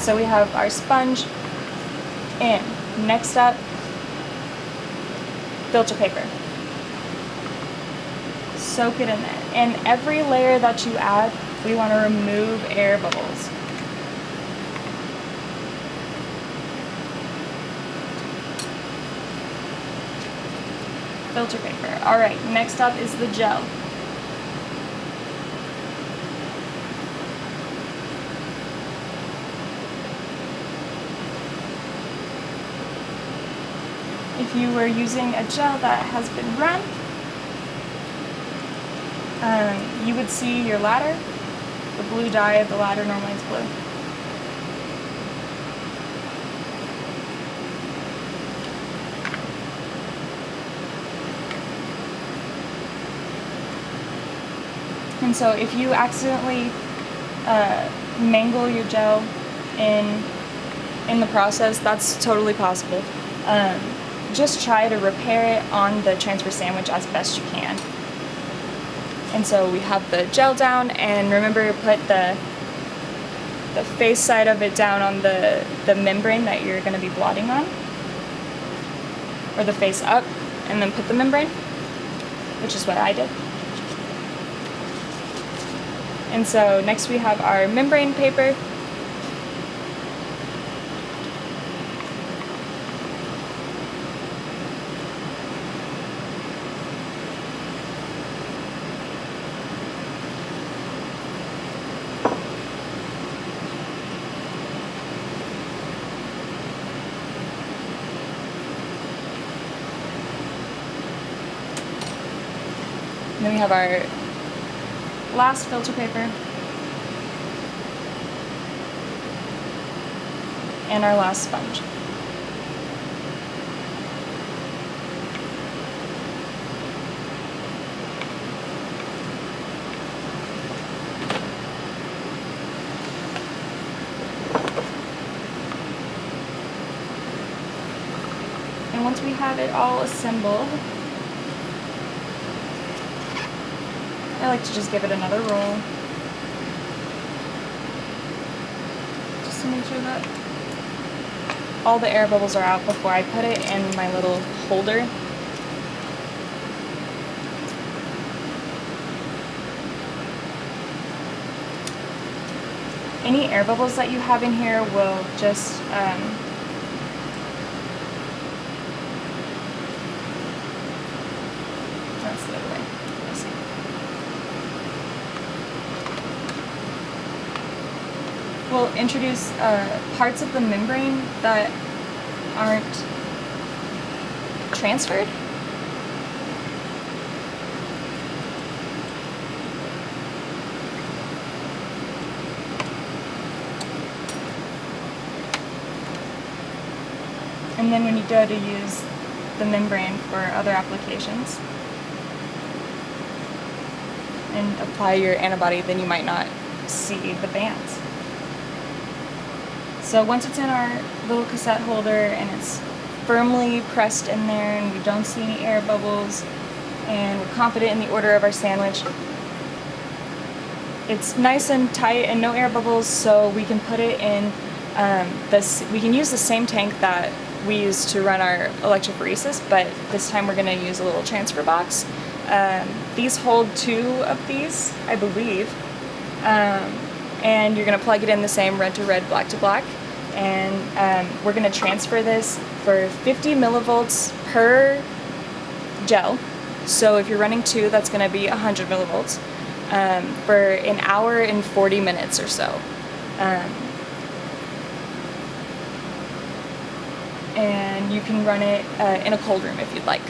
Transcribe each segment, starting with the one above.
So we have our sponge in. Next up, filter paper. Soak it in there. And every layer that you add, we want to remove air bubbles. Filter paper. All right, next up is the gel. If you were using a gel that has been run, you would see your ladder. The blue dye of the ladder normally is blue. And so if you accidentally mangle your gel in the process, that's totally possible. Just try to repair it on the transfer sandwich as best you can. And so we have the gel down, and remember to put the face side of it down on the membrane that you're going to be blotting on, or the face up, and then put the membrane, which is what I did. And so next we have our membrane paper. And then we have our last filter paper and our last sponge. And once we have it all assembled, I like to just give it another roll, just to make sure that all the air bubbles are out before I put it in my little holder. Any air bubbles that you have in here will just that's the other way. We'll introduce parts of the membrane that aren't transferred. And then when you go to use the membrane for other applications and apply your antibody, then you might not see the bands. So once it's in our little cassette holder and it's firmly pressed in there and we don't see any air bubbles and we're confident in the order of our sandwich, it's nice and tight and no air bubbles, so we can put it in we can use the same tank that we use to run our electrophoresis, but this time we're going to use a little transfer box. These hold 2 of these, I believe, and you're going to plug it in the same red to red, black to black, and we're going to transfer this for 50 millivolts per gel. So if you're running 2, that's going to be 100 millivolts for an hour and 40 minutes or so. And you can run it in a cold room if you'd like.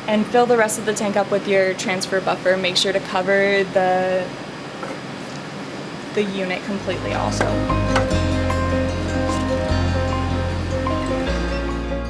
And fill the rest of the tank up with your transfer buffer. Make sure to cover the unit completely also.